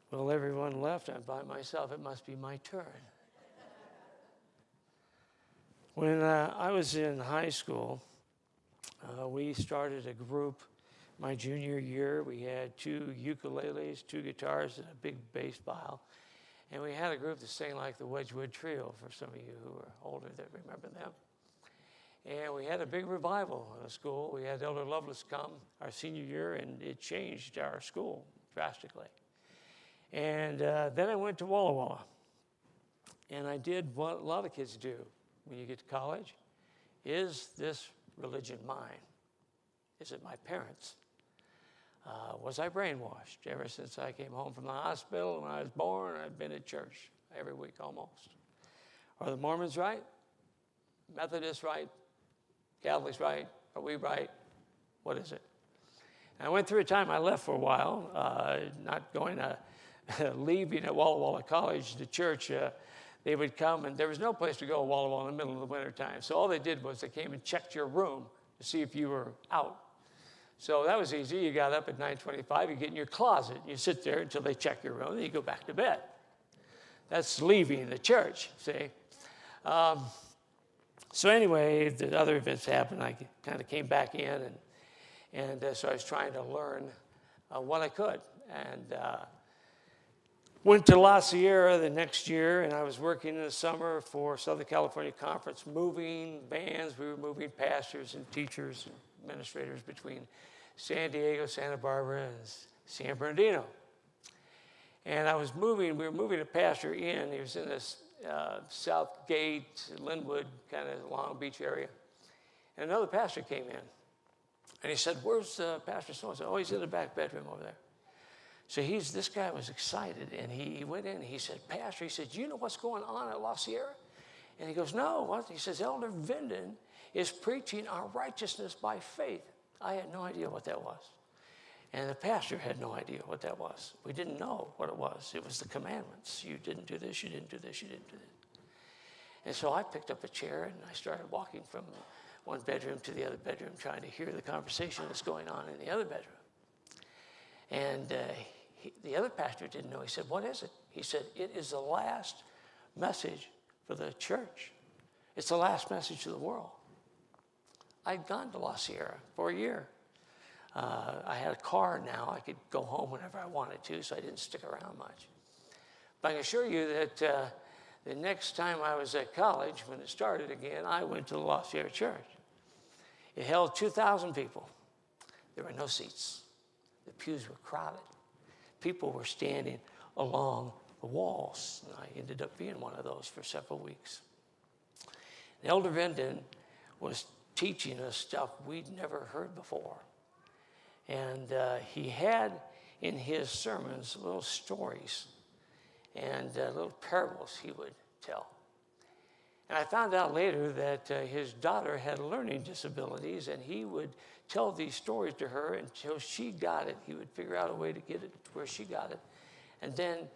Well, everyone left. I'm by myself. It must be my turn. When I was in high school, we started a group. My junior year, we had 2 ukuleles, 2 guitars, and a big bass viol. And we had a group that sang like the Wedgwood Trio, for some of you who are older that remember them. And we had a big revival in the school. We had Elder Lovelace come our senior year, and it changed our school drastically. And then I went to Walla Walla. And I did what a lot of kids do when you get to college. Is this religion mine? Is it my parents'? Was I brainwashed? Ever since I came home from the hospital when I was born, I've been at church every week almost. Are the Mormons right? Methodists right? Catholics right? Are we right? What is it? And I went through a time, I left for a while, not going to leaving at Walla Walla College, the church. They would come, and there was no place to go at Walla Walla in the middle of the winter time. So all they did was they came and checked your room to see if you were out. So that was easy. You got up at 9:25, you get in your closet, you sit there until they check your room, then you go back to bed. That's leaving the church, see? So anyway, the other events happened. I kind of came back in, and so I was trying to learn what I could. And went to La Sierra the next year, and I was working in the summer for Southern California Conference, moving bands. We were moving pastors and teachers and administrators between San Diego, Santa Barbara, and San Bernardino. And we were moving a pastor in. He was in this Southgate, Linwood, kind of Long Beach area. And another pastor came in. And he said, "Where's Pastor so-and-so?" "Oh, he's in the back bedroom over there." So this guy was excited, and he went in, and he said, "Pastor," he said, "do you know what's going on at La Sierra?" And he goes, "No, what?" He says, "Elder Vinden is preaching our righteousness by faith." I had no idea what that was. And the pastor had no idea what that was. We didn't know what it was. It was the commandments. You didn't do this, you didn't do this, you didn't do this. And so I picked up a chair, and I started walking from one bedroom to the other bedroom, trying to hear the conversation that's going on in the other bedroom. And the other pastor didn't know. He said, "What is it?" He said, "It is the last message for the church. It's the last message to the world." I'd gone to La Sierra for a year. I had a car now. I could go home whenever I wanted to, so I didn't stick around much. But I can assure you that the next time I was at college, when it started again, I went to the La Sierra Church. It held 2,000 people. There were no seats. The pews were crowded. People were standing along the walls. And I ended up being one of those for several weeks. And Elder Vinden was teaching us stuff we'd never heard before. And he had in his sermons little stories and little parables he would tell. And I found out later that his daughter had learning disabilities, and he would tell these stories to her until she got it. He would figure out a way to get it to where she got it. And then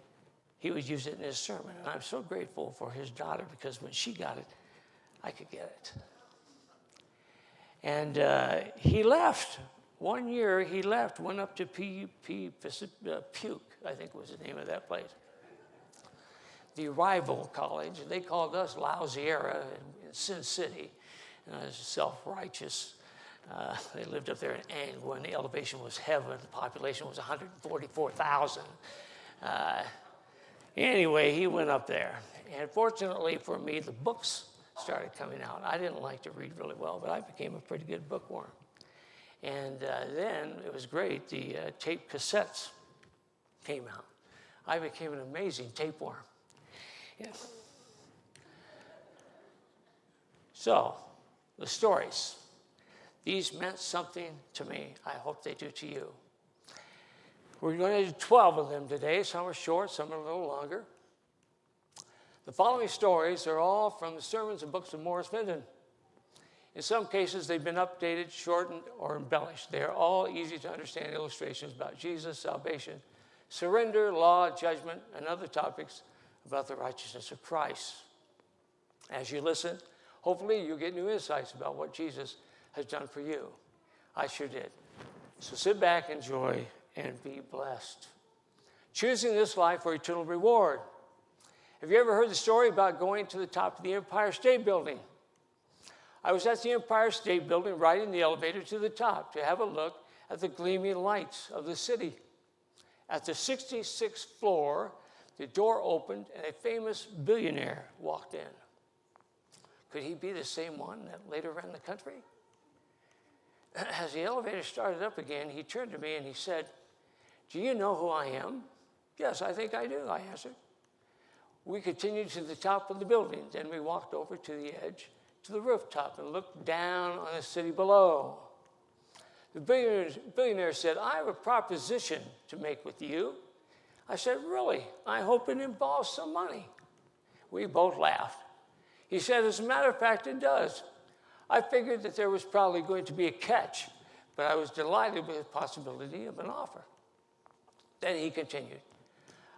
he would use it in his sermon. And I'm so grateful for his daughter, because when she got it, I could get it. And he left. One year he left, went up to Puke, I think was the name of that place. The rival college. They called us La Sierra in Sin City. And I was self-righteous. They lived up there in Angwin. The elevation was heaven. The population was 144,000. Anyway, he went up there. And fortunately for me, the books started coming out. I didn't like to read really well, but I became a pretty good bookworm. And then it was great. The tape cassettes came out. I became an amazing tapeworm. Yeah. So, the stories. These meant something to me. I hope they do to you. We're going to do 12 of them today. Some are short, some are a little longer. The following stories are all from the sermons and books of Morris Vinden. In some cases, they've been updated, shortened, or embellished. They are all easy to understand illustrations about Jesus, salvation, surrender, law, judgment, and other topics about the righteousness of Christ. As you listen, hopefully you'll get new insights about what Jesus has done for you. I sure did. So sit back, enjoy, and be blessed. choosing this life for eternal reward. Have you ever heard the story about going to the top of the Empire State Building? I was at the Empire State Building riding the elevator to the top to have a look at the gleaming lights of the city. At the 66th floor, the door opened and a famous billionaire walked in. Could he be the same one that later ran the country? As the elevator started up again, he turned to me and he said, "Do you know who I am?" "Yes, I think I do," I answered. We continued to the top of the building. Then we walked over to the edge, to the rooftop, and looked down on the city below. The billionaire said, "I have a proposition to make with you." I said, "Really? I hope it involves some money." We both laughed. He said, "As a matter of fact, it does." I figured that there was probably going to be a catch, but I was delighted with the possibility of an offer. Then he continued,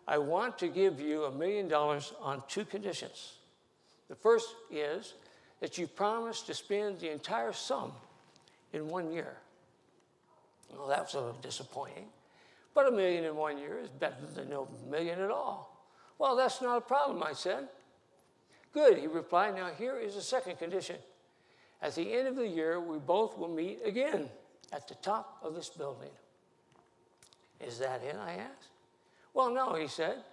"I want to give you $1 million on 2 conditions. The first is that you promise to spend the entire sum in 1 year." Well, that was a little disappointing, but $1 million in 1 year is better than no million at all. "Well, that's not a problem," I said. "Good," he replied. "Now here is the second condition. At the end of the year, we both will meet again at the top of this building." "Is that it?" I asked. "Well, no," he said.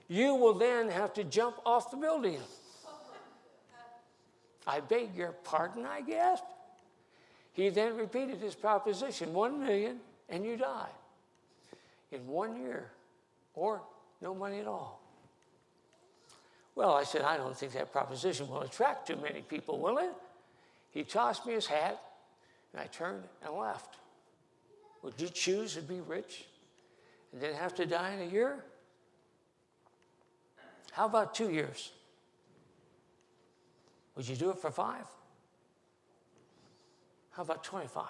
"You will then have to jump off the building." "I beg your pardon," I gasped. He then repeated his proposition, $1 million and you die in 1 year, or no money at all. "Well," I said, "I don't think that proposition will attract too many people, will it?" He tossed me his hat, and I turned and left. Would you choose to be rich and then have to die in a year? How about 2 years? Would you do it for 5? How about 25?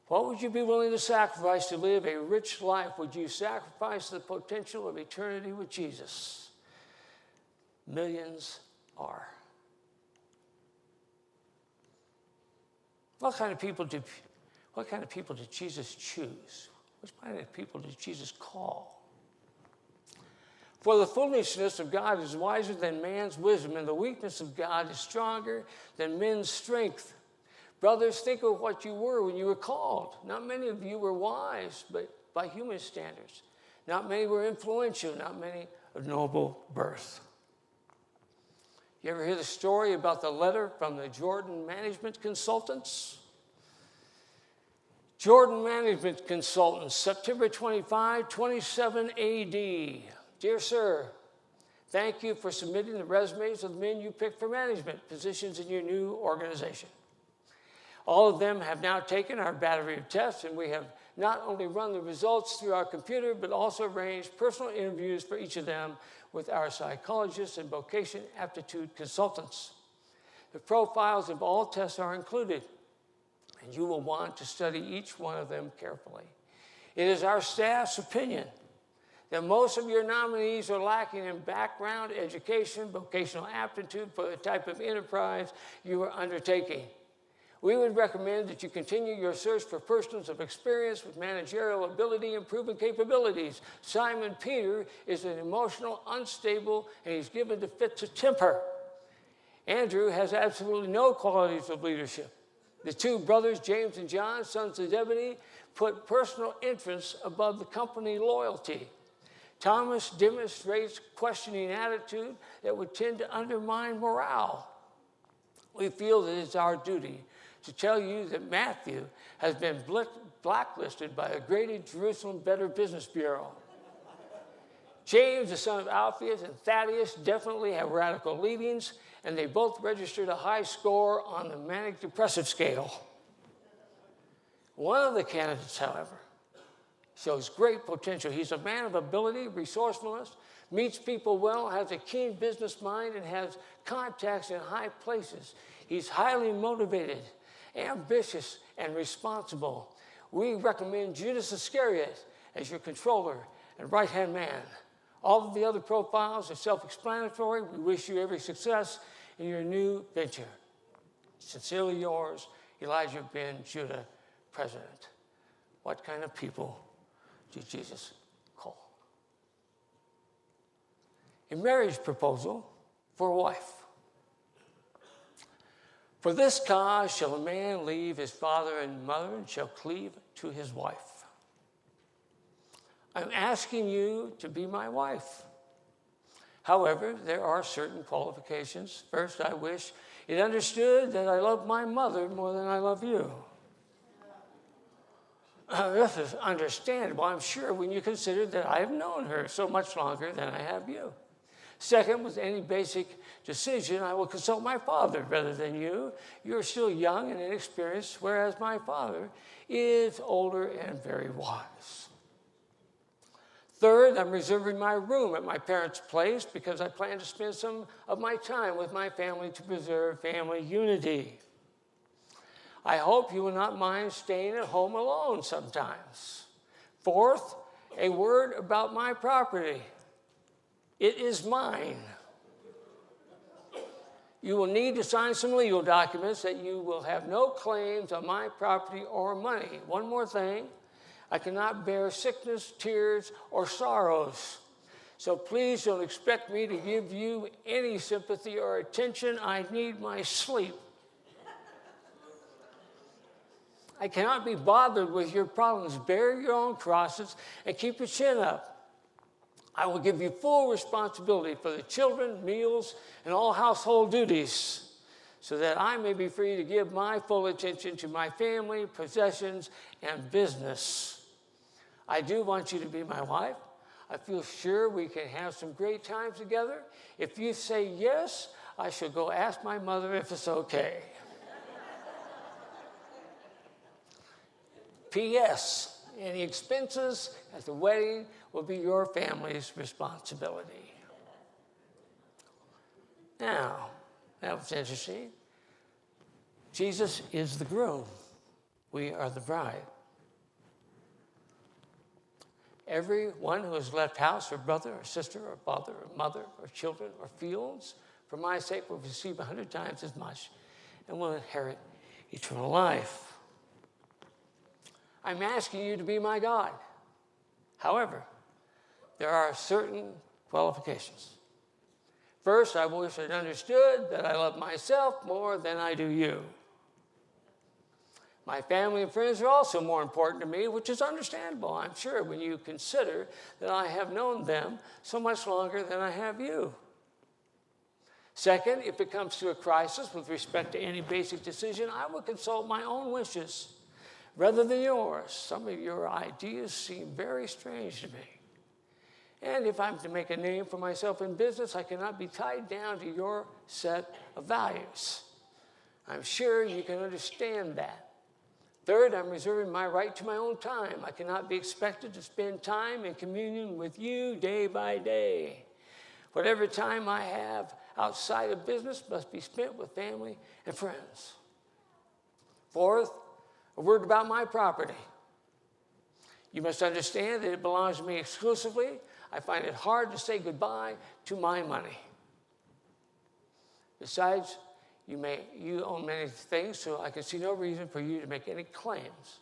What would you be willing to sacrifice to live a rich life? Would you sacrifice the potential of eternity with Jesus? Millions are. What kind of people did Jesus choose? What kind of people did Jesus call? For the foolishness of God is wiser than man's wisdom, and the weakness of God is stronger than men's strength. Brothers, think of what you were when you were called. Not many of you were wise, but by human standards. Not many were influential, not many of noble birth. You ever hear the story about the letter from the Jordan Management Consultants? Jordan Management Consultants, September 25, 27 AD. Dear sir, thank you for submitting the resumes of the men you picked for management positions in your new organization. All of them have now taken our battery of tests, and we have not only run the results through our computer, but also arranged personal interviews for each of them with our psychologists and vocation aptitude consultants. The profiles of all tests are included, and you will want to study each one of them carefully. It is our staff's opinion that most of your nominees are lacking in background, education, vocational aptitude for the type of enterprise you are undertaking. We would recommend that you continue your search for persons of experience with managerial ability and proven capabilities. Simon Peter is an emotional, unstable, and he's given to fits of temper. Andrew has absolutely no qualities of leadership. The 2 brothers, James and John, sons of Zebedee, put personal interests above the company loyalty. Thomas demonstrates questioning attitude that would tend to undermine morale. We feel that it's our duty to tell you that Matthew has been blacklisted by the Greater Jerusalem Better Business Bureau. James, the son of Alphaeus, and Thaddeus definitely have radical leanings, and they both registered a high score on the manic depressive scale. One of the candidates, however, shows great potential. He's a man of ability, resourcefulness, meets people well, has a keen business mind, and has contacts in high places. He's highly motivated, ambitious, and responsible. We recommend Judas Iscariot as your controller and right-hand man. All of the other profiles are self-explanatory. We wish you every success in your new venture. Sincerely yours, Elijah Ben Judah, President. What kind of people did Jesus call? A marriage proposal for a wife. For this cause shall a man leave his father and mother and shall cleave to his wife. I'm asking you to be my wife. However, there are certain qualifications. First, I wish it understood that I love my mother more than I love you. This is understandable, I'm sure, when you consider that I have known her so much longer than I have you. Second, with any basic decision, I will consult my father rather than you. You're still young and inexperienced, whereas my father is older and very wise. Third, I'm reserving my room at my parents' place because I plan to spend some of my time with my family to preserve family unity. I hope you will not mind staying at home alone sometimes. Fourth, a word about my property. It is mine. You will need to sign some legal documents that you will have no claims on my property or money. One more thing, I cannot bear sickness, tears, or sorrows. So please don't expect me to give you any sympathy or attention. I need my sleep. I cannot be bothered with your problems. Bear your own crosses and keep your chin up. I will give you full responsibility for the children, meals, and all household duties, so that I may be free to give my full attention to my family, possessions, and business. I do want you to be my wife. I feel sure we can have some great times together. If you say yes, I shall go ask my mother if it's okay. P.S. Any expenses at the wedding will be your family's responsibility. Now, that was interesting. Jesus is the groom. We are the bride. Everyone who has left house or brother or sister or father or mother or children or fields for my sake will receive 100 times as much and will inherit eternal life. I'm asking you to be my God. However, there are certain qualifications. First, I wish I'd understood that I love myself more than I do you. My family and friends are also more important to me, which is understandable, I'm sure, when you consider that I have known them so much longer than I have you. Second, if it comes to a crisis with respect to any basic decision, I will consult my own wishes rather than yours. Some of your ideas seem very strange to me. And if I'm to make a name for myself in business, I cannot be tied down to your set of values. I'm sure you can understand that. Third, I'm reserving my right to my own time. I cannot be expected to spend time in communion with you day by day. Whatever time I have outside of business must be spent with family and friends. Fourth, a word about my property. You must understand that it belongs to me exclusively. I find it hard to say goodbye to my money. Besides, you own many things, so I can see no reason for you to make any claims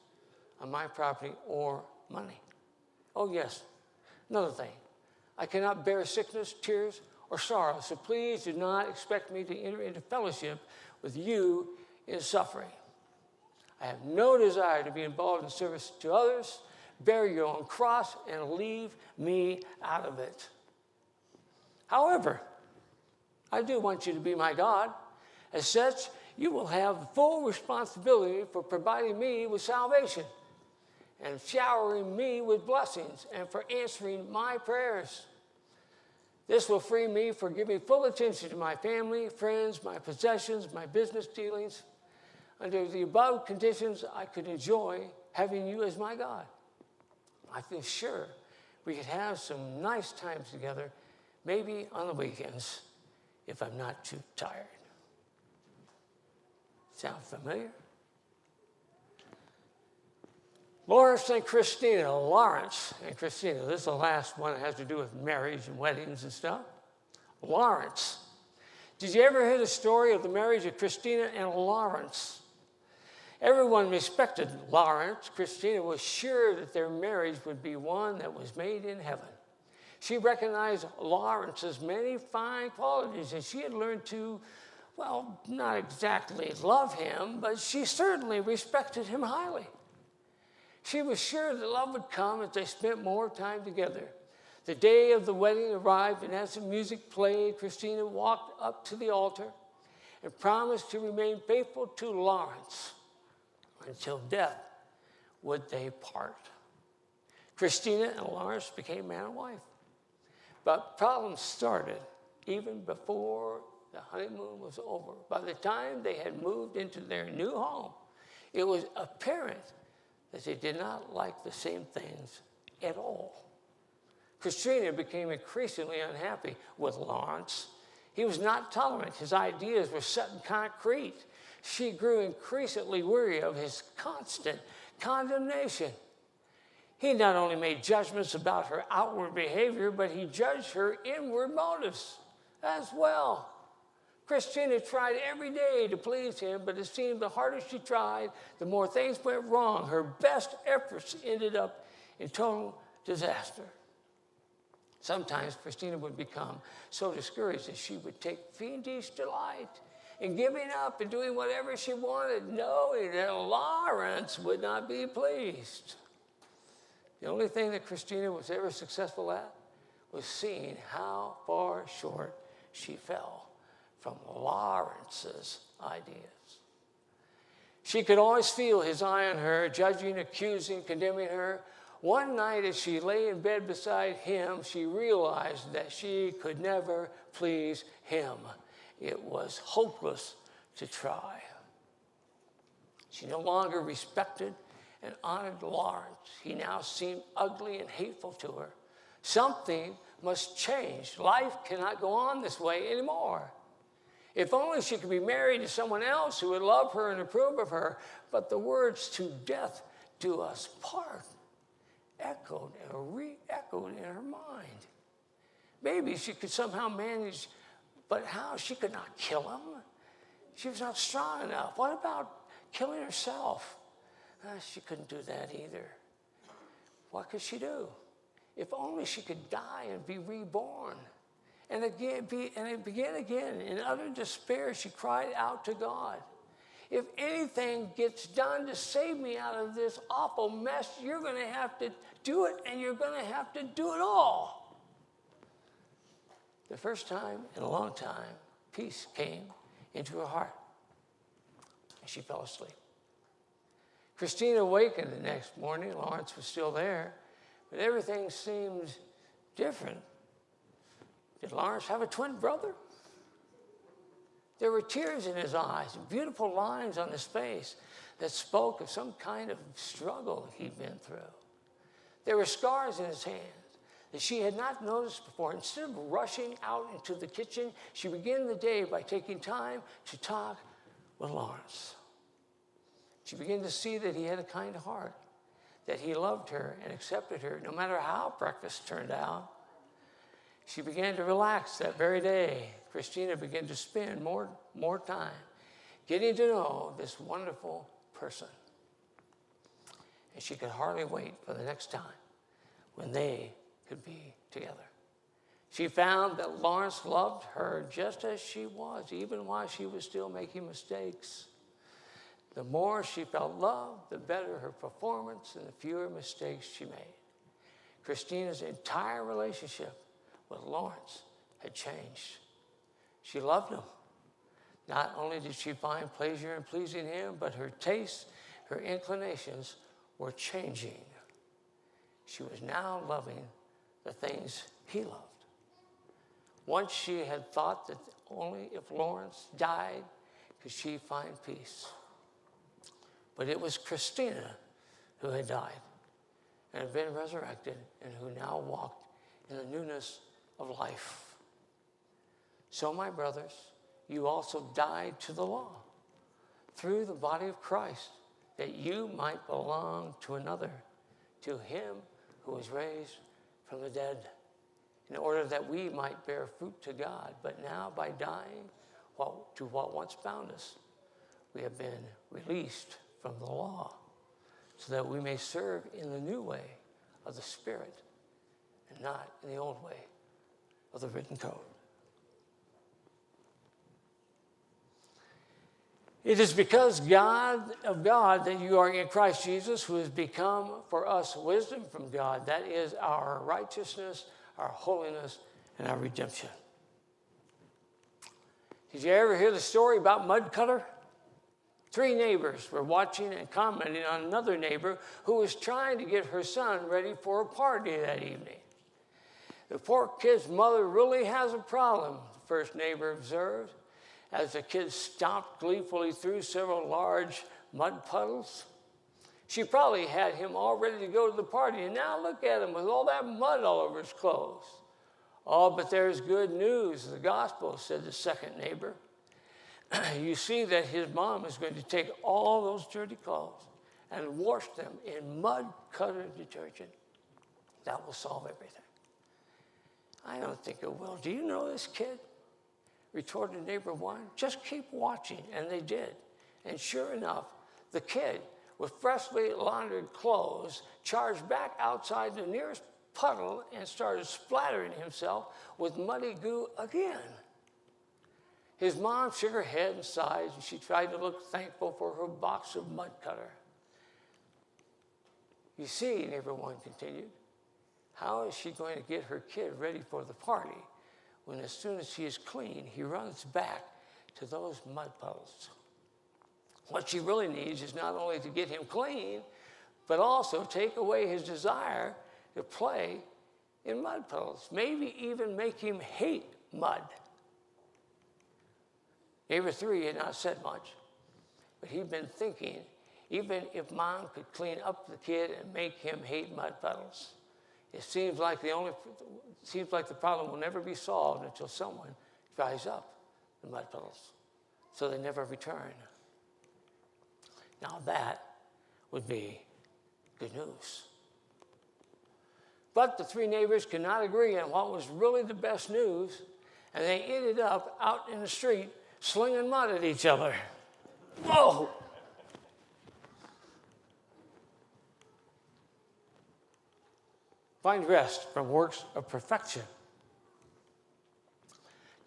on my property or money. Oh yes, another thing. I cannot bear sickness, tears, or sorrow, so please do not expect me to enter into fellowship with you in suffering. I have no desire to be involved in service to others. Bear your own cross and leave me out of it. However, I do want you to be my God. As such, you will have full responsibility for providing me with salvation and showering me with blessings and for answering my prayers. This will free me for giving full attention to my family, friends, my possessions, my business dealings. Under the above conditions, I could enjoy having you as my God. I feel sure we could have some nice times together, maybe on the weekends, if I'm not too tired. Sound familiar? Lawrence and Christina. Lawrence and Christina. This is the last one that has to do with marriage and weddings and stuff. Lawrence. Did you ever hear the story of the marriage of Christina and Lawrence? Everyone respected Lawrence. Christina was sure that their marriage would be one that was made in heaven. She recognized Lawrence's many fine qualities, and she had learned to, well, not exactly love him, but she certainly respected him highly. She was sure that love would come as they spent more time together. The day of the wedding arrived, and as the music played, Christina walked up to the altar and promised to remain faithful to Lawrence until death would they part. Christina and Lawrence became man and wife. But problems started even before the honeymoon was over. By the time they had moved into their new home, it was apparent that they did not like the same things at all. Christina became increasingly unhappy with Lawrence. He was not tolerant. His ideas were set in concrete. She grew increasingly weary of his constant condemnation. He not only made judgments about her outward behavior, but he judged her inward motives as well. Christina tried every day to please him, but it seemed the harder she tried, the more things went wrong. Her best efforts ended up in total disaster. Sometimes Christina would become so discouraged that she would take fiendish delight in giving up and doing whatever she wanted, knowing that Lawrence would not be pleased. The only thing that Christina was ever successful at was seeing how far short she fell from Lawrence's ideas. She could always feel his eye on her, judging, accusing, condemning her. One night as she lay in bed beside him, she realized that she could never please him. It was hopeless to try. She no longer respected and honored Lawrence. He now seemed ugly and hateful to her. Something must change. Life cannot go on this way anymore. If only she could be married to someone else who would love her and approve of her. But the words "to death do us part" echoed and re-echoed in her mind. Maybe she could somehow manage, but how? She could not kill him. She was not strong enough. What about killing herself? She couldn't do that either. What could she do? If only she could die and be reborn. And begin again. In utter despair, she cried out to God. If anything gets done to save me out of this awful mess, you're going to have to do it, and you're going to have to do it all. The first time in a long time, peace came into her heart, and she fell asleep. Christina awakened the next morning. Lawrence was still there, but everything seemed different. Did Lawrence have a twin brother? There were tears in his eyes and beautiful lines on his face that spoke of some kind of struggle he'd been through. There were scars in his hands that she had not noticed before. Instead of rushing out into the kitchen, she began the day by taking time to talk with Lawrence. She began to see that he had a kind heart, that he loved her and accepted her, no matter how breakfast turned out. She began to relax that very day. Christina began to spend more time getting to know this wonderful person. And she could hardly wait for the next time when they could be together. She found that Lawrence loved her just as she was, even while she was still making mistakes. The more she felt loved, the better her performance and the fewer mistakes she made. Christina's entire relationship with Lawrence had changed. She loved him. Not only did she find pleasure in pleasing him, but her tastes, her inclinations were changing. She was now loving the things he loved. Once she had thought that only if Lawrence died could she find peace. But it was Christina who had died and had been resurrected and who now walked in the newness of life. So, my brothers, you also died to the law through the body of Christ, that you might belong to another, to him who was raised from the dead, in order that we might bear fruit to God. But now, by dying to what once bound us, we have been released from the law, so that we may serve in the new way of the Spirit and not in the old way of the written code. It is because of God that you are in Christ Jesus, who has become for us wisdom from God. That is our righteousness, our holiness, and our redemption. Did you ever hear the story about Mud Cutter? 3 neighbors were watching and commenting on another neighbor who was trying to get her son ready for a party that evening. The poor kid's mother really has a problem, the first neighbor observed, as the kid stomped gleefully through several large mud puddles. She probably had him all ready to go to the party, and now look at him with all that mud all over his clothes. Oh, but there's good news, the gospel, said the second neighbor. You see that his mom is going to take all those dirty clothes and wash them in Mud Cutter detergent. That will solve everything. I don't think it will. Do you know this kid? Retorted neighbor 1. Just keep watching. And they did. And sure enough, the kid with freshly laundered clothes charged back outside the nearest puddle and started splattering himself with muddy goo again. His mom shook her head and sighed, and she tried to look thankful for her box of Mud Cutter. You see, neighbor 1 continued, how is she going to get her kid ready for the party when as soon as he is clean, he runs back to those mud puddles? What she really needs is not only to get him clean, but also take away his desire to play in mud puddles, maybe even make him hate mud. Neighbor 3 had not said much, but he'd been thinking, even if mom could clean up the kid and make him hate mud puddles, it seems like the problem will never be solved until someone dries up the mud puddles so they never return. Now that would be good news. But the 3 neighbors could not agree on what was really the best news, and they ended up out in the street slinging mud at each other. Whoa! Find rest from works of perfection.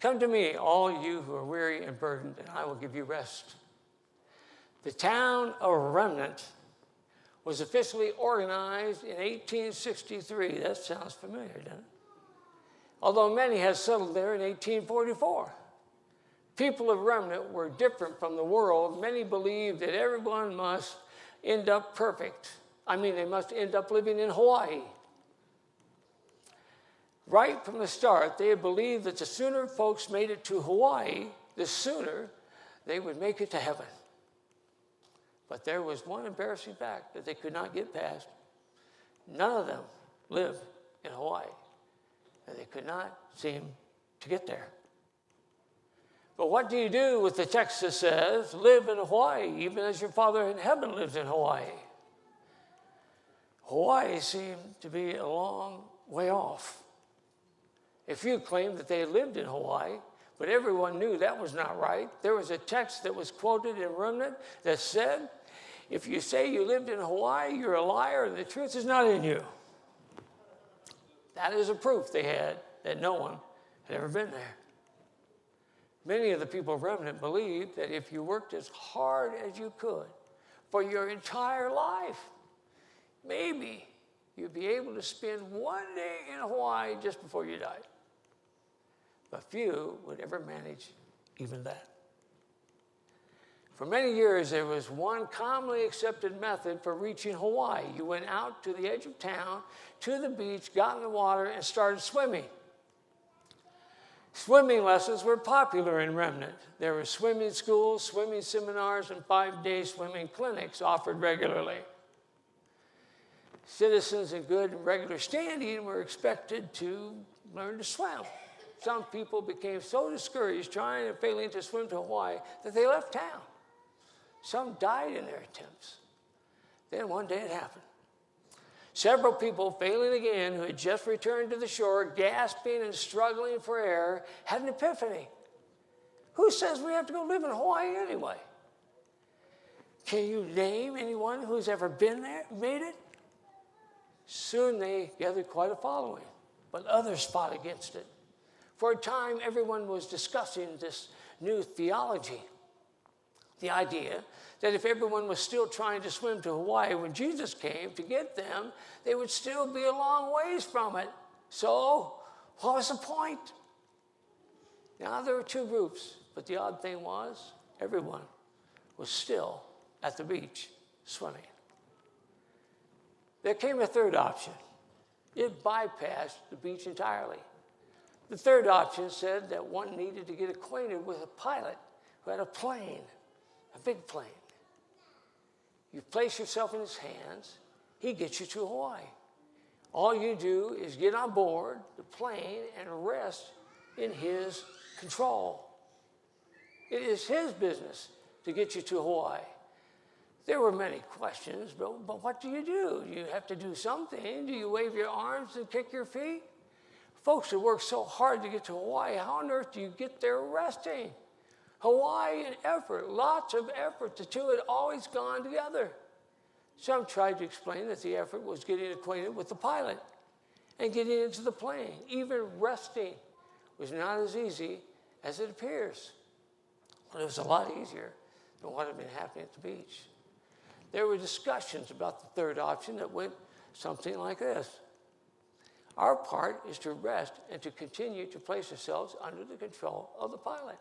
Come to me, all you who are weary and burdened, and I will give you rest. The town of Remnant was officially organized in 1863. That sounds familiar, doesn't it? Although many had settled there in 1844. People of Remnant were different from the world. Many believed that everyone must end up perfect. They must end up living in Hawaii. Right from the start, they had believed that the sooner folks made it to Hawaii, the sooner they would make it to heaven. But there was one embarrassing fact that they could not get past. None of them lived in Hawaii, and they could not seem to get there. But what do you do with the text that says, live in Hawaii, even as your Father in heaven lives in Hawaii? Hawaii seemed to be a long way off. A few claimed that they had lived in Hawaii, but everyone knew that was not right. There was a text that was quoted in Remnant that said, if you say you lived in Hawaii, you're a liar and the truth is not in you. That is a proof they had that no one had ever been there. Many of the people of Remnant believed that if you worked as hard as you could for your entire life, maybe you'd be able to spend one day in Hawaii just before you died. But few would ever manage even that. For many years, there was one commonly accepted method for reaching Hawaii. You went out to the edge of town, to the beach, got in the water, and started swimming. Swimming lessons were popular in Remnant. There were swimming schools, swimming seminars, and 5-day swimming clinics offered regularly. Citizens in good and regular standing were expected to learn to swim. Some people became so discouraged trying and failing to swim to Hawaii that they left town. Some died in their attempts. Then one day it happened. Several people, failing again, who had just returned to the shore, gasping and struggling for air, had an epiphany. Who says we have to go live in Hawaii anyway? Can you name anyone who's ever been there, made it? Soon they gathered quite a following, but others fought against it. For a time, everyone was discussing this new theology. The idea that if everyone was still trying to swim to Hawaii when Jesus came to get them, they would still be a long ways from it. So, what was the point? Now, there were two groups, but the odd thing was, everyone was still at the beach swimming. There came a third option. It bypassed the beach entirely. The third option said that one needed to get acquainted with a pilot who had a plane, a big plane. You place yourself in his hands, he gets you to Hawaii. All you do is get on board the plane and rest in his control. It is his business to get you to Hawaii. There were many questions, but what do? You have to do something. Do you wave your arms and kick your feet? Folks who work so hard to get to Hawaii, how on earth do you get there resting? Hawaii and effort, lots of effort. The two had always gone together. Some tried to explain that the effort was getting acquainted with the pilot and getting into the plane. Even resting was not as easy as it appears. But it was a lot easier than what had been happening at the beach. There were discussions about the third option that went something like this. Our part is to rest and to continue to place ourselves under the control of the pilot.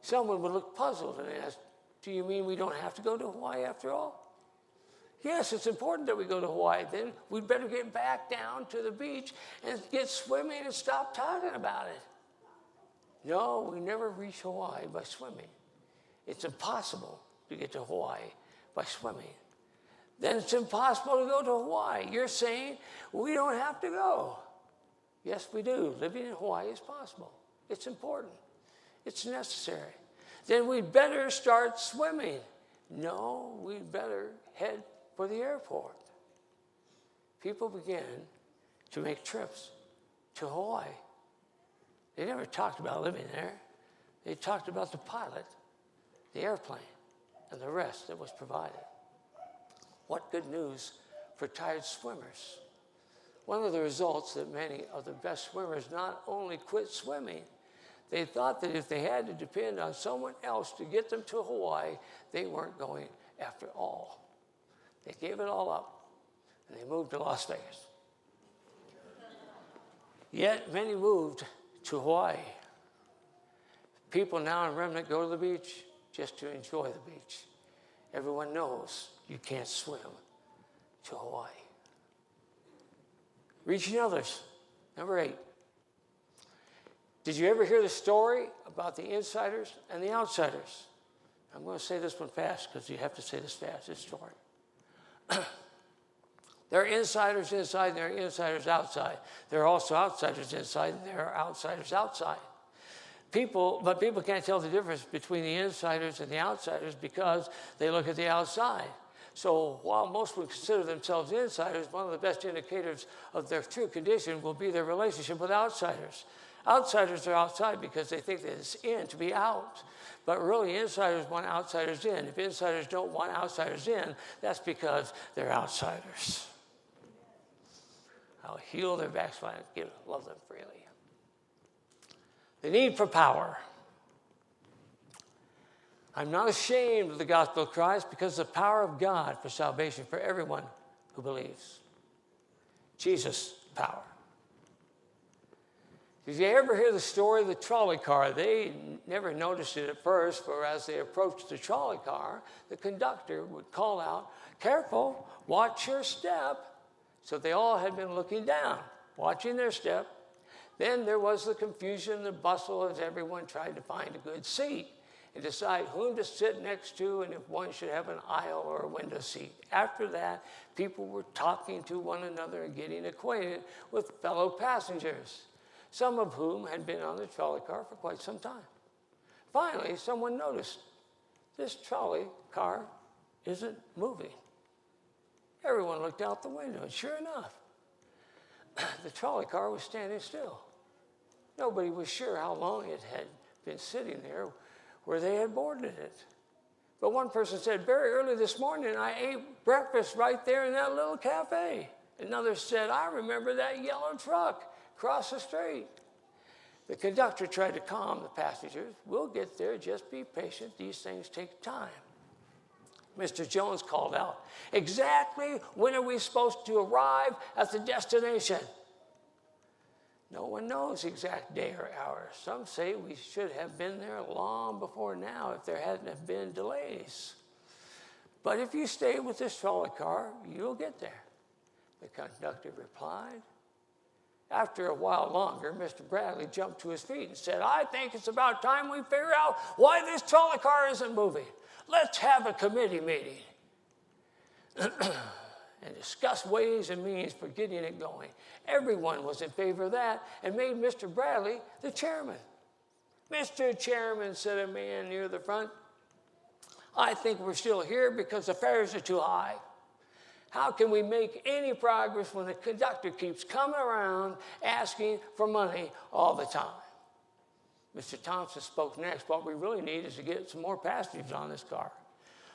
Someone would look puzzled and ask, do you mean we don't have to go to Hawaii after all? Yes, it's important that we go to Hawaii. Then we'd better get back down to the beach and get swimming and stop talking about it. No, we never reach Hawaii by swimming. It's impossible to get to Hawaii by swimming. Then it's impossible to go to Hawaii. You're saying we don't have to go. Yes, we do. Living in Hawaii is possible. It's important. It's necessary. Then we'd better start swimming. No, we'd better head for the airport. People began to make trips to Hawaii. They never talked about living there. They talked about the pilot, the airplane, and the rest that was provided. What good news for tired swimmers. One of the results that many of the best swimmers not only quit swimming, they thought that if they had to depend on someone else to get them to Hawaii, they weren't going after all. They gave it all up, and they moved to Las Vegas. Yet many moved to Hawaii. People now in Remnant go to the beach just to enjoy the beach. Everyone knows you can't swim to Hawaii. Reaching others. Number 8. Did you ever hear the story about the insiders and the outsiders? I'm going to say this one fast because you have to say this fast, this story. There are insiders inside and there are insiders outside. There are also outsiders inside and there are outsiders outside. But people can't tell the difference between the insiders and the outsiders because they look at the outside. So while most would consider themselves insiders, one of the best indicators of their true condition will be their relationship with outsiders. Outsiders are outside because they think that it's in to be out. But really, insiders want outsiders in. If insiders don't want outsiders in, that's because they're outsiders. I'll heal their backsliding, love them freely. The need for power. I'm not ashamed of the gospel of Christ because of the power of God for salvation for everyone who believes. Jesus' power. Did you ever hear the story of the trolley car? They never noticed it at first, for as they approached the trolley car, the conductor would call out, "Careful, watch your step." So they all had been looking down, watching their step. Then there was the confusion, the bustle as everyone tried to find a good seat and decide whom to sit next to and if one should have an aisle or a window seat. After that, people were talking to one another and getting acquainted with fellow passengers, some of whom had been on the trolley car for quite some time. Finally, someone noticed this trolley car isn't moving. Everyone looked out the window, and sure enough, the trolley car was standing still. Nobody was sure how long it had been sitting there where they had boarded it. But one person said, very early this morning, I ate breakfast right there in that little cafe. Another said, I remember that yellow truck across the street. The conductor tried to calm the passengers. We'll get there, just be patient. These things take time. Mr. Jones called out, exactly when are we supposed to arrive at the destination? No one knows the exact day or hour. Some say we should have been there long before now if there hadn't have been delays. But if you stay with this trolley car, you'll get there, the conductor replied. After a while longer, Mr. Bradley jumped to his feet and said, I think it's about time we figure out why this trolley car isn't moving. Let's have a committee meeting and discuss ways and means for getting it going. Everyone was in favor of that and made Mr. Bradley the chairman. Mr. Chairman, said a man near the front, I think we're still here because the fares are too high. How can we make any progress when the conductor keeps coming around asking for money all the time? Mr. Thompson spoke next. What we really need is to get some more passengers on this car.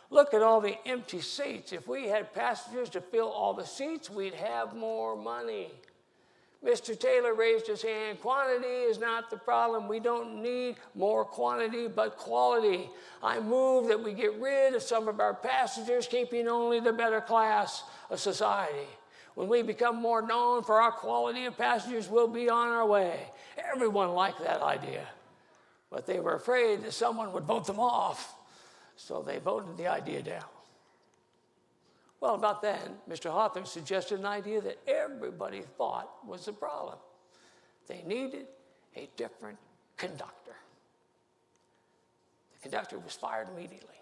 Look at all the empty seats. If we had passengers to fill all the seats, we'd have more money. Mr. Taylor raised his hand. Quantity is not the problem. We don't need more quantity, but quality. I move that we get rid of some of our passengers, keeping only the better class of society. When we become more known for our quality of passengers, we'll be on our way. Everyone liked that idea, but they were afraid that someone would vote them off, so they voted the idea down. Well, about then, Mr. Hawthorne suggested an idea that everybody thought was the problem. They needed a different conductor. The conductor was fired immediately,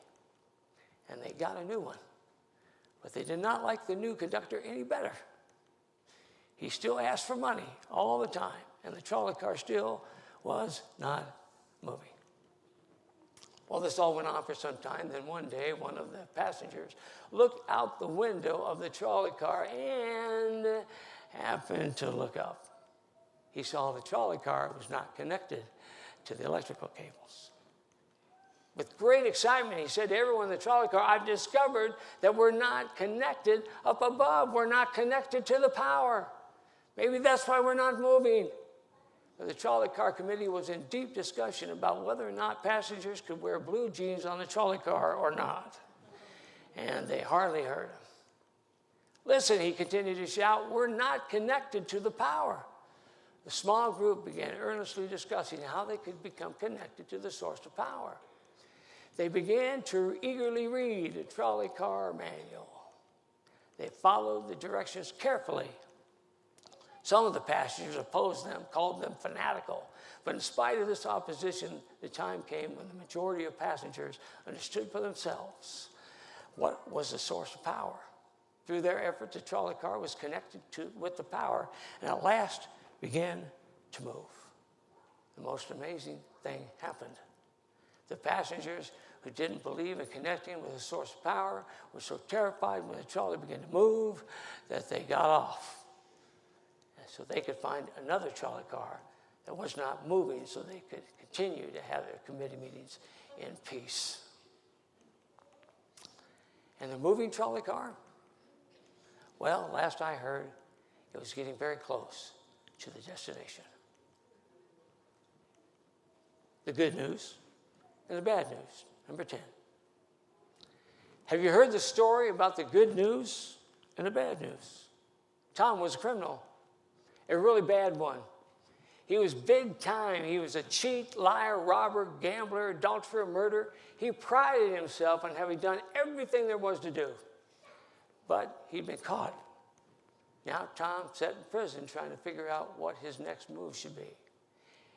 and they got a new one. But they did not like the new conductor any better. He still asked for money all the time, and the trolley car still was not moving. Well, this all went on for some time. Then one day, one of the passengers looked out the window of the trolley car and happened to look up. He saw the trolley car was not connected to the electrical cables. With great excitement, he said to everyone in the trolley car, I've discovered that we're not connected up above. We're not connected to the power. Maybe that's why we're not moving. The trolley car committee was in deep discussion about whether or not passengers could wear blue jeans on the trolley car or not. And they hardly heard him. Listen, he continued to shout, we're not connected to the power. The small group began earnestly discussing how they could become connected to the source of power. They began to eagerly read the trolley car manual. They followed the directions carefully. Some of the passengers opposed them, called them fanatical. But in spite of this opposition, the time came when the majority of passengers understood for themselves what was the source of power. Through their efforts, the trolley car was connected with the power and at last began to move. The most amazing thing happened. The passengers who didn't believe in connecting with the source of power were so terrified when the trolley began to move that they got off. So they could find another trolley car that was not moving so they could continue to have their committee meetings in peace. And the moving trolley car? Well, last I heard, it was getting very close to the destination. The good news and the bad news. Number 10. Have you heard the story about the good news and the bad news? Tom was a criminal. A really bad one. He was big time. He was a cheat, liar, robber, gambler, adulterer, murderer. He prided himself on having done everything there was to do. But he'd been caught. Now Tom sat in prison trying to figure out what his next move should be.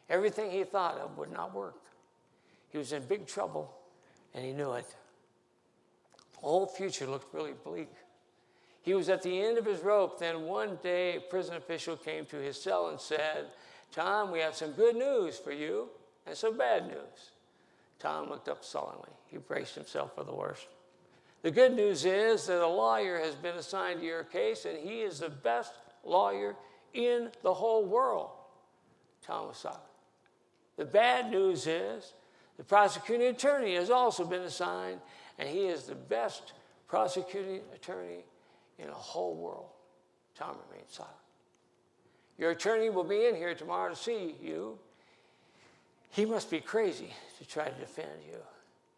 Everything he thought of would not work. He was in big trouble, and he knew it. The whole future looked really bleak. He was at the end of his rope. Then one day, a prison official came to his cell and said, Tom, we have some good news for you and some bad news. Tom looked up sullenly. He braced himself for the worst. The good news is that a lawyer has been assigned to your case, and he is the best lawyer in the whole world. Tom was silent. The bad news is the prosecuting attorney has also been assigned, and he is the best prosecuting attorney in the whole world. Tom remained silent. Your attorney will be in here tomorrow to see you. He must be crazy to try to defend you.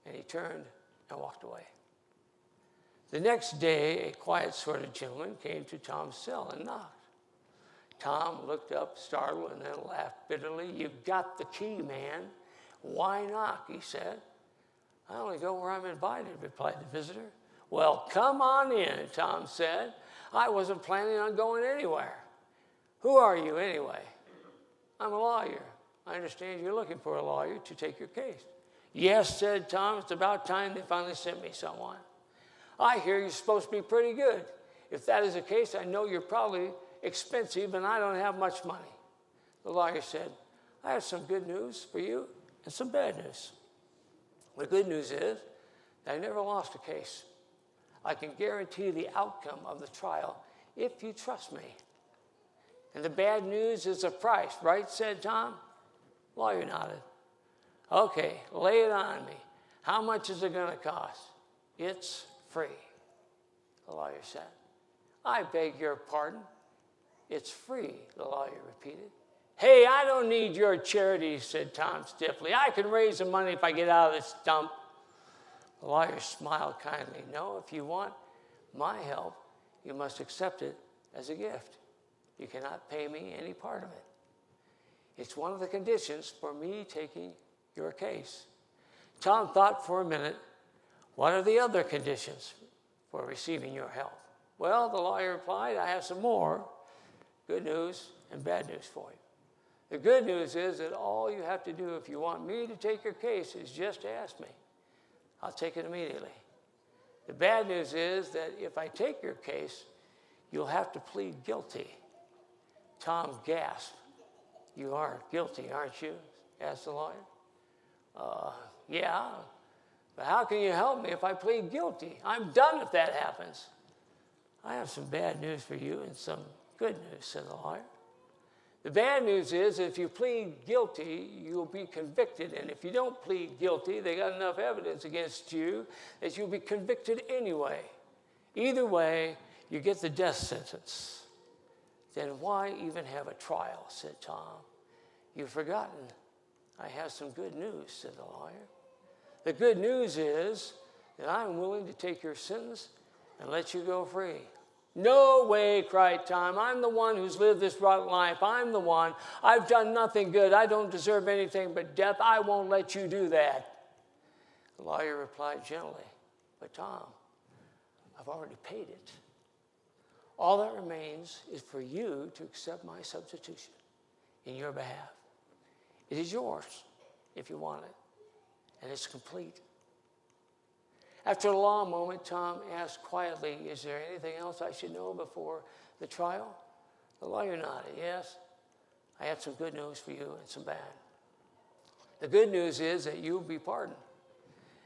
And he turned and walked away. The next day, a quiet sort of gentleman came to Tom's cell and knocked. Tom looked up, startled, and then laughed bitterly. You've got the key, man. Why knock, he said. I only go where I'm invited, replied the visitor. Well, come on in, Tom said. I wasn't planning on going anywhere. Who are you anyway? I'm a lawyer. I understand you're looking for a lawyer to take your case. Yes, said Tom. It's about time they finally sent me someone. I hear you're supposed to be pretty good. If that is the case, I know you're probably expensive and I don't have much money. The lawyer said, I have some good news for you and some bad news. The good news is that I never lost a case. I can guarantee the outcome of the trial if you trust me. And the bad news is the price, right, said Tom. Lawyer nodded. Okay, lay it on me. How much is it going to cost? It's free, the lawyer said. I beg your pardon. It's free, the lawyer repeated. Hey, I don't need your charity, said Tom stiffly. I can raise the money if I get out of this dump. The lawyer smiled kindly. No, if you want my help, you must accept it as a gift. You cannot pay me any part of it. It's one of the conditions for me taking your case. Tom thought for a minute, what are the other conditions for receiving your help? Well, the lawyer replied, I have some more good news and bad news for you. The good news is that all you have to do if you want me to take your case is just ask me. I'll take it immediately. The bad news is that if I take your case, you'll have to plead guilty. Tom gasped. You are guilty, aren't you? Asked the lawyer. Yeah, but how can you help me if I plead guilty? I'm done if that happens. I have some bad news for you and some good news, said the lawyer. The bad news is if you plead guilty, you'll be convicted. And if you don't plead guilty, they got enough evidence against you that you'll be convicted anyway. Either way, you get the death sentence. Then why even have a trial, said Tom. You've forgotten. I have some good news, said the lawyer. The good news is that I'm willing to take your sentence and let you go free. No way, cried Tom. I'm the one who's lived this rotten life. I'm the one. I've done nothing good. I don't deserve anything but death. I won't let you do that. The lawyer replied gently, but Tom, I've already paid it. All that remains is for you to accept my substitution in your behalf. It is yours if you want it, and it's complete. After a long moment, Tom asked quietly, is there anything else I should know before the trial? The lawyer nodded, yes. I have some good news for you and some bad. The good news is that you'll be pardoned.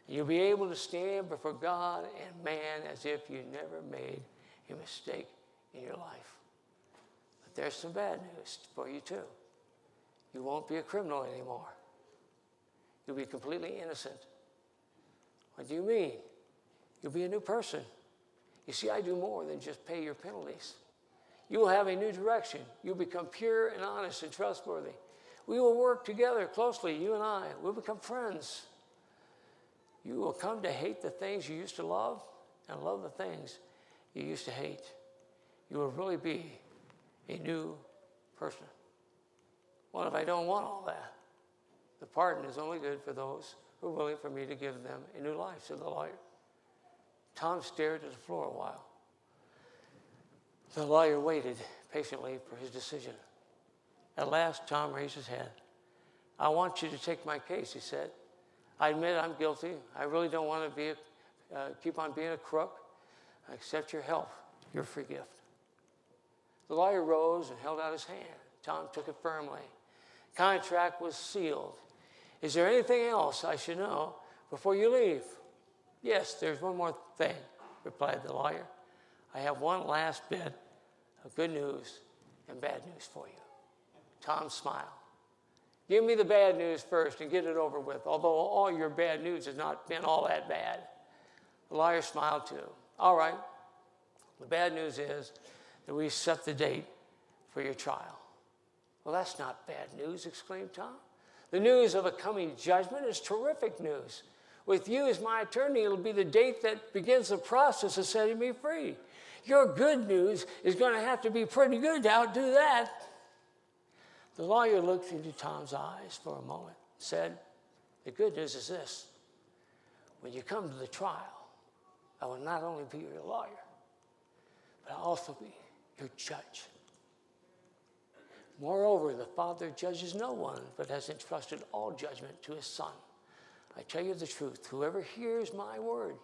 You'll be able to stand before God and man as if you never made a mistake in your life. But there's some bad news for you too. You won't be a criminal anymore. You'll be completely innocent. What do you mean? You'll be a new person. You see, I do more than just pay your penalties. You will have a new direction. You'll become pure and honest and trustworthy. We will work together closely, you and I. We'll become friends. You will come to hate the things you used to love and love the things you used to hate. You will really be a new person. What if I don't want all that? The pardon is only good for those who are willing for me to give them a new life, said the lawyer. Tom stared at the floor a while. The lawyer waited patiently for his decision. At last, Tom raised his head. I want you to take my case, he said. I admit I'm guilty. I really don't want to keep on being a crook. I accept your help, your free gift. The lawyer rose and held out his hand. Tom took it firmly. Contract was sealed. Is there anything else I should know before you leave? Yes, there's one more thing, replied the lawyer. I have one last bit of good news and bad news for you. Tom smiled. Give me the bad news first and get it over with, although all your bad news has not been all that bad. The lawyer smiled too. All right. The bad news is that we set the date for your trial. Well, that's not bad news, exclaimed Tom. The news of a coming judgment is terrific news. With you as my attorney, it'll be the date that begins the process of setting me free. Your good news is going to have to be pretty good to outdo that. The lawyer looked into Tom's eyes for a moment and said, the good news is this. When you come to the trial, I will not only be your lawyer, but I'll also be your judge. Moreover, the Father judges no one, but has entrusted all judgment to his Son. I tell you the truth, whoever hears my word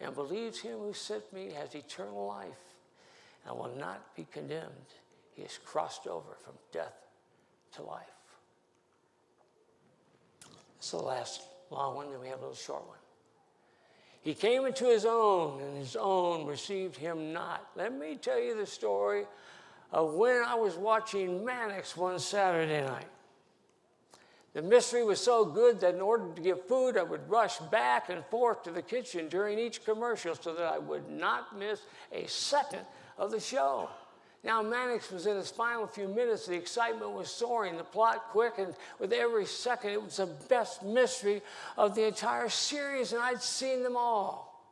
and believes him who sent me has eternal life and will not be condemned. He has crossed over from death to life. This is the last long one, then we have a little short one. He came into his own, and his own received him not. Let me tell you the story of when I was watching Mannix one Saturday night. The mystery was so good that in order to get food, I would rush back and forth to the kitchen during each commercial so that I would not miss a second of the show. Now, Mannix was in his final few minutes. The excitement was soaring, the plot quick, and with every second, it was the best mystery of the entire series, and I'd seen them all.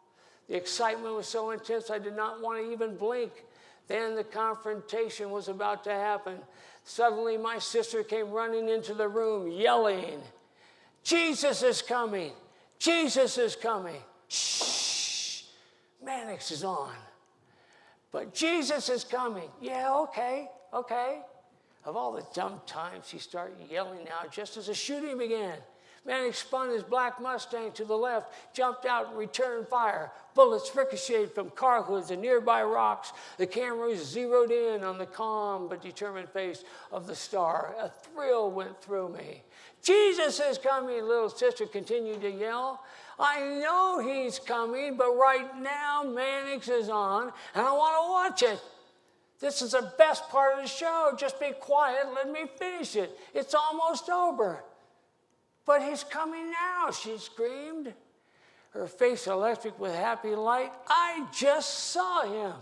The excitement was so intense, I did not want to even blink. Then the confrontation was about to happen. Suddenly, my sister came running into the room, yelling, Jesus is coming! Jesus is coming! Shh! Mannix is on. But Jesus is coming. Yeah, okay. Of all the dumb times, she started yelling out just as the shooting began. Mannix spun his black Mustang to the left, jumped out and returned fire. Bullets ricocheted from car hoods and nearby rocks. The camera zeroed in on the calm but determined face of the star. A thrill went through me. Jesus is coming, little sister continued to yell. I know he's coming, but right now Mannix is on, and I want to watch it. This is the best part of the show. Just be quiet and let me finish it. It's almost over. But he's coming now, she screamed, her face electric with happy light. I just saw him.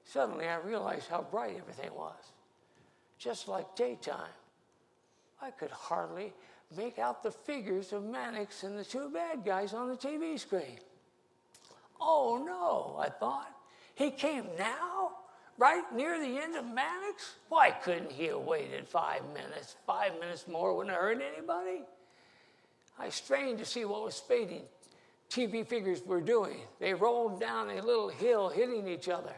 Suddenly I realized how bright everything was, just like daytime. I could hardly make out the figures of Mannix and the two bad guys on the TV screen. Oh no, I thought. He came now? Right near the end of Mannix? Why couldn't he have waited 5 minutes? 5 minutes more wouldn't have hurt anybody. I strained to see what was fading TV figures were doing. They rolled down a little hill, hitting each other.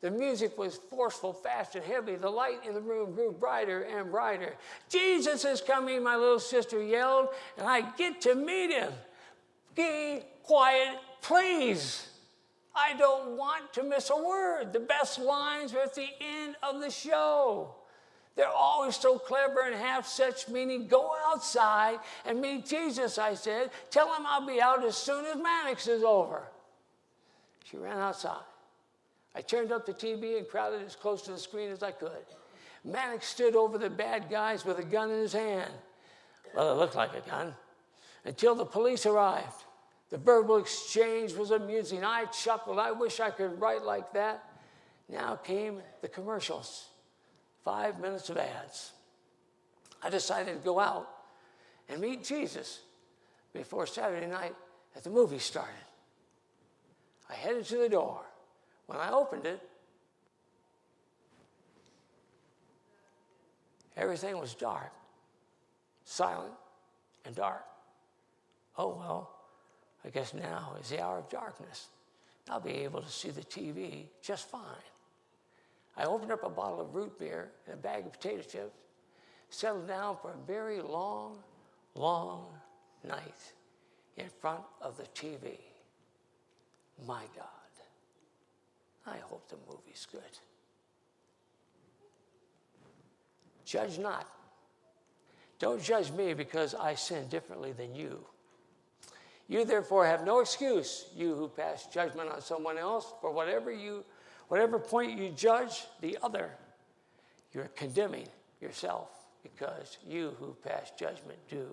The music was forceful, fast, and heavy. The light in the room grew brighter and brighter. Jesus is coming, my little sister yelled, and I get to meet him. Be quiet, please. I don't want to miss a word. The best lines are at the end of the show. They're always so clever and have such meaning. Go outside and meet Jesus, I said. Tell him I'll be out as soon as Mannix is over. She ran outside. I turned up the TV and crowded as close to the screen as I could. Mannix stood over the bad guys with a gun in his hand. Well, it looked like a gun. Until the police arrived. The verbal exchange was amusing. I chuckled. I wish I could write like that. Now came the commercials. 5 minutes of ads. I decided to go out and meet Jesus before Saturday night at the movie started. I headed to the door. When I opened it, everything was dark, silent and dark. Oh, well, I guess now is the hour of darkness. I'll be able to see the TV just fine. I opened up a bottle of root beer and a bag of potato chips, settled down for a very long, long night in front of the TV. My God, I hope the movie's good. Judge not. Don't judge me because I sin differently than you. You therefore have no excuse, you who pass judgment on someone else, for whatever point you judge the other, you're condemning yourself because you who pass judgment do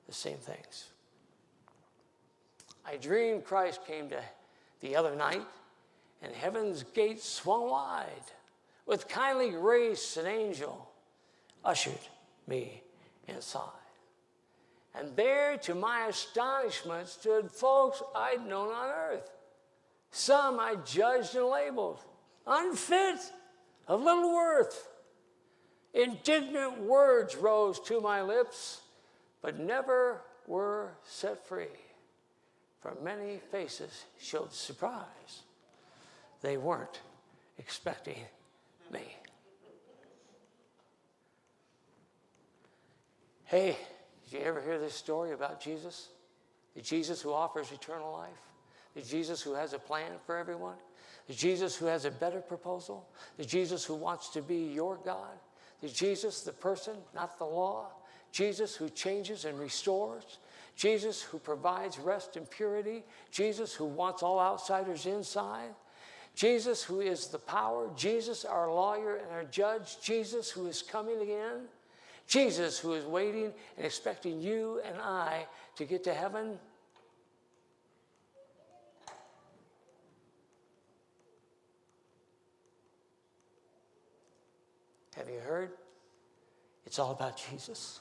the same things. I dreamed Christ came to the other night, and heaven's gates swung wide. With kindly grace, an angel ushered me inside. And there, to my astonishment, stood folks I'd known on earth. Some I judged and labeled unfit, of little worth. Indignant words rose to my lips, but never were set free. For many faces showed surprise. They weren't expecting me. Hey, did you ever hear this story about Jesus? The Jesus who offers eternal life? The Jesus who has a plan for everyone? The Jesus who has a better proposal? The Jesus who wants to be your God? The Jesus, the person, not the law? Jesus who changes and restores? Jesus who provides rest and purity? Jesus who wants all outsiders inside? Jesus who is the power? Jesus our lawyer and our judge? Jesus who is coming again? Jesus who is waiting and expecting you and I to get to heaven? Have you heard? It's all about Jesus.